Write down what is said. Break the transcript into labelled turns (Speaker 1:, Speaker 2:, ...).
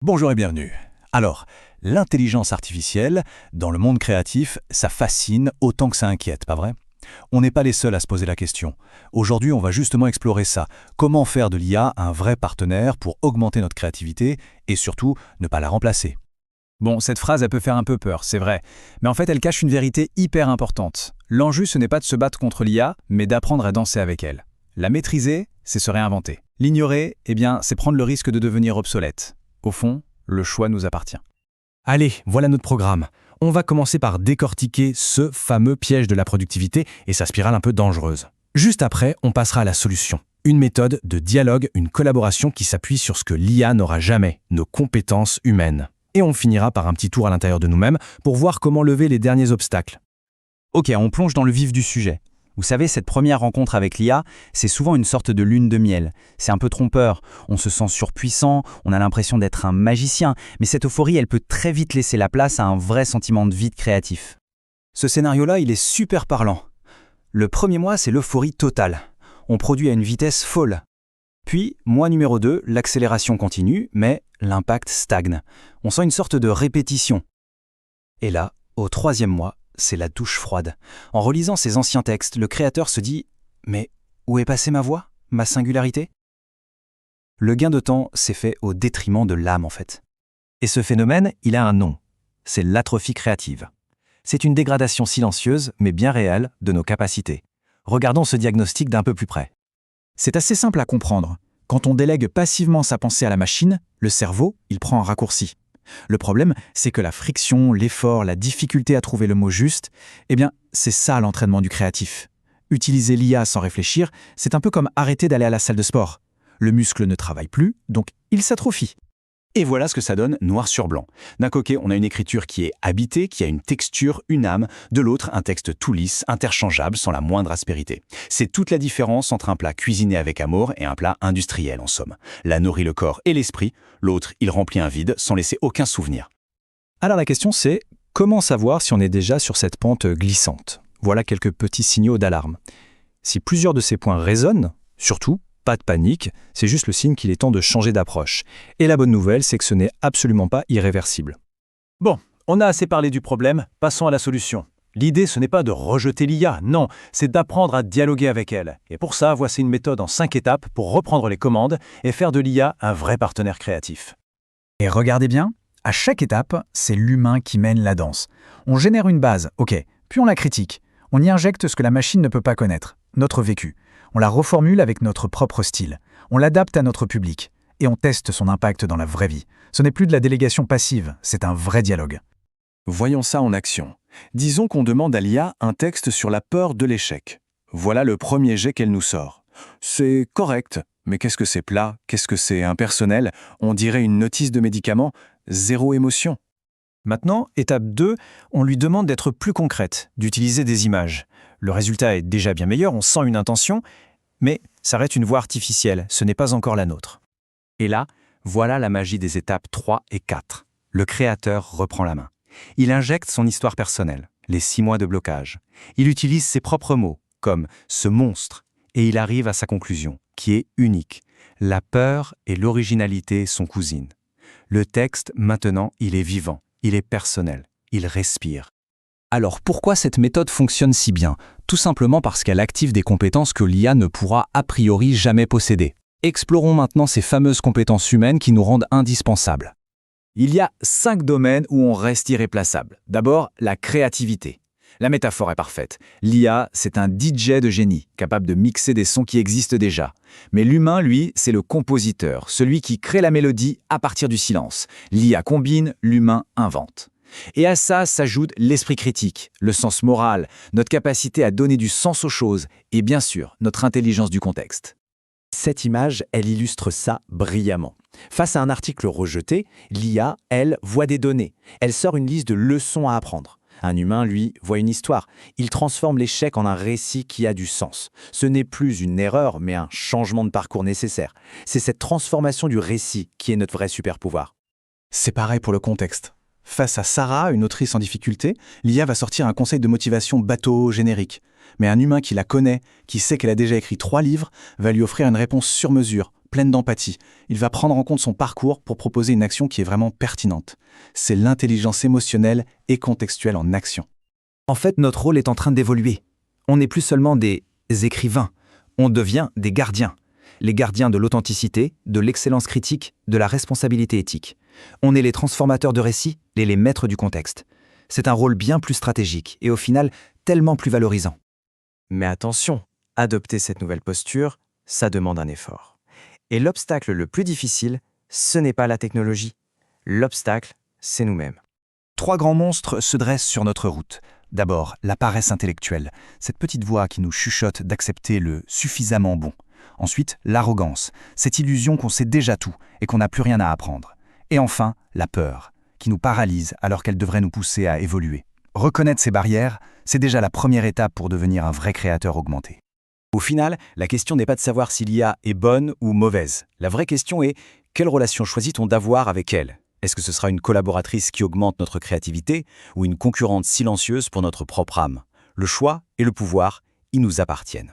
Speaker 1: Bonjour et bienvenue. Alors, l'intelligence artificielle, dans le monde créatif, ça fascine autant que ça inquiète, pas vrai? On n'est pas les seuls à se poser la question. Aujourd'hui, on va justement explorer ça. Comment faire de l'IA un vrai partenaire pour augmenter notre créativité et surtout ne pas la remplacer?
Speaker 2: Bon, cette phrase, elle peut faire un peu peur, c'est vrai. Mais en fait, elle cache une vérité hyper importante. L'enjeu, ce n'est pas de se battre contre l'IA, mais d'apprendre à danser avec elle. La maîtriser, c'est se réinventer. L'ignorer, eh bien, c'est prendre le risque de devenir obsolète. Au fond, le choix nous appartient.
Speaker 3: Allez, voilà notre programme. On va commencer par décortiquer ce fameux piège de la productivité et sa spirale un peu dangereuse. Juste après, on passera à la solution. Une méthode de dialogue, une collaboration qui s'appuie sur ce que l'IA n'aura jamais, nos compétences humaines. Et on finira par un petit tour à l'intérieur de nous-mêmes pour voir comment lever les derniers obstacles.
Speaker 2: Ok, on plonge dans le vif du sujet. Vous savez, cette première rencontre avec l'IA, c'est souvent une sorte de lune de miel. C'est un peu trompeur, on se sent surpuissant, on a l'impression d'être un magicien, mais cette euphorie, elle peut très vite laisser la place à un vrai sentiment de vide créatif. Ce scénario-là, il est super parlant. Le premier mois, c'est l'euphorie totale. On produit à une vitesse folle. Puis, mois numéro 2, l'accélération continue, mais l'impact stagne. On sent une sorte de répétition. Et là, au troisième mois, c'est la douche froide. En relisant ses anciens textes, le créateur se dit « Mais où est passée ma voix, ma singularité ?» Le gain de temps s'est fait au détriment de l'âme en fait.
Speaker 3: Et ce phénomène, il a un nom. C'est l'atrophie créative. C'est une dégradation silencieuse, mais bien réelle, de nos capacités. Regardons ce diagnostic d'un peu plus près.
Speaker 4: C'est assez simple à comprendre. Quand on délègue passivement sa pensée à la machine, le cerveau, il prend un raccourci. Le problème, c'est que la friction, l'effort, la difficulté à trouver le mot juste, eh bien, c'est ça l'entraînement du créatif. Utiliser l'IA sans réfléchir, c'est un peu comme arrêter d'aller à la salle de sport. Le muscle ne travaille plus, donc il s'atrophie.
Speaker 5: Et voilà ce que ça donne noir sur blanc. D'un côté, on a une écriture qui est habitée, qui a une texture, une âme. De l'autre, un texte tout lisse, interchangeable, sans la moindre aspérité. C'est toute la différence entre un plat cuisiné avec amour et un plat industriel, en somme. L'un nourrit le corps et l'esprit, l'autre, il remplit un vide sans laisser aucun souvenir.
Speaker 2: Alors la question c'est, comment savoir si on est déjà sur cette pente glissante? Voilà quelques petits signaux d'alarme. Si plusieurs de ces points résonnent, surtout, pas de panique, c'est juste le signe qu'il est temps de changer d'approche. Et la bonne nouvelle, c'est que ce n'est absolument pas irréversible.
Speaker 1: Bon, on a assez parlé du problème, passons à la solution. L'idée, ce n'est pas de rejeter l'IA, non, c'est d'apprendre à dialoguer avec elle. Et pour ça, voici une méthode en 5 étapes pour reprendre les commandes et faire de l'IA un vrai partenaire créatif.
Speaker 4: Et regardez bien, à chaque étape, c'est l'humain qui mène la danse. On génère une base, ok, puis on la critique. On y injecte ce que la machine ne peut pas connaître, notre vécu. On la reformule avec notre propre style. On l'adapte à notre public. Et on teste son impact dans la vraie vie. Ce n'est plus de la délégation passive, c'est un vrai dialogue.
Speaker 5: Voyons ça en action. Disons qu'on demande à l'IA un texte sur la peur de l'échec. Voilà le premier jet qu'elle nous sort. C'est correct, mais qu'est-ce que c'est plat? Qu'est-ce que c'est impersonnel? On dirait une notice de médicament, zéro émotion.
Speaker 2: Maintenant, étape 2, on lui demande d'être plus concrète, d'utiliser des images. Le résultat est déjà bien meilleur, on sent une intention, mais ça reste une voix artificielle, ce n'est pas encore la nôtre.
Speaker 5: Et là, voilà la magie des étapes 3 et 4. Le créateur reprend la main. Il injecte son histoire personnelle, les 6 mois de blocage. Il utilise ses propres mots, comme « ce monstre », et il arrive à sa conclusion, qui est unique. La peur et l'originalité sont cousines. Le texte, maintenant, il est vivant, il est personnel, il respire.
Speaker 2: Alors pourquoi cette méthode fonctionne si bien? Tout simplement parce qu'elle active des compétences que l'IA ne pourra a priori jamais posséder. Explorons maintenant ces fameuses compétences humaines qui nous rendent indispensables.
Speaker 4: Il y a 5 domaines où on reste irréplaçable. D'abord, la créativité. La métaphore est parfaite. L'IA, c'est un DJ de génie, capable de mixer des sons qui existent déjà. Mais l'humain, lui, c'est le compositeur, celui qui crée la mélodie à partir du silence. L'IA combine, l'humain invente. Et à ça s'ajoute l'esprit critique, le sens moral, notre capacité à donner du sens aux choses et bien sûr, notre intelligence du contexte.
Speaker 3: Cette image, elle illustre ça brillamment. Face à un article rejeté, l'IA, elle, voit des données. Elle sort une liste de leçons à apprendre. Un humain, lui, voit une histoire. Il transforme l'échec en un récit qui a du sens. Ce n'est plus une erreur, mais un changement de parcours nécessaire. C'est cette transformation du récit qui est notre vrai super-pouvoir.
Speaker 1: C'est pareil pour le contexte. Face à Sarah, une autrice en difficulté, l'IA va sortir un conseil de motivation bateau générique. Mais un humain qui la connaît, qui sait qu'elle a déjà écrit 3 livres, va lui offrir une réponse sur mesure, pleine d'empathie. Il va prendre en compte son parcours pour proposer une action qui est vraiment pertinente. C'est l'intelligence émotionnelle et contextuelle en action.
Speaker 4: En fait, notre rôle est en train d'évoluer. On n'est plus seulement des écrivains, on devient des gardiens. Les gardiens de l'authenticité, de l'excellence critique, de la responsabilité éthique. On est les transformateurs de récits et les maîtres du contexte. C'est un rôle bien plus stratégique et au final tellement plus valorisant.
Speaker 5: Mais attention, adopter cette nouvelle posture, ça demande un effort. Et l'obstacle le plus difficile, ce n'est pas la technologie. L'obstacle, c'est nous-mêmes.
Speaker 1: 3 grands monstres se dressent sur notre route. D'abord, la paresse intellectuelle, cette petite voix qui nous chuchote d'accepter le suffisamment bon. Ensuite, l'arrogance, cette illusion qu'on sait déjà tout et qu'on n'a plus rien à apprendre. Et enfin, la peur, qui nous paralyse alors qu'elle devrait nous pousser à évoluer. Reconnaître ces barrières, c'est déjà la première étape pour devenir un vrai créateur augmenté.
Speaker 2: Au final, la question n'est pas de savoir si l'IA est bonne ou mauvaise. La vraie question est, quelle relation choisit-on d'avoir avec elle ? Est-ce que ce sera une collaboratrice qui augmente notre créativité ou une concurrente silencieuse pour notre propre âme ? Le choix et le pouvoir, ils nous appartiennent.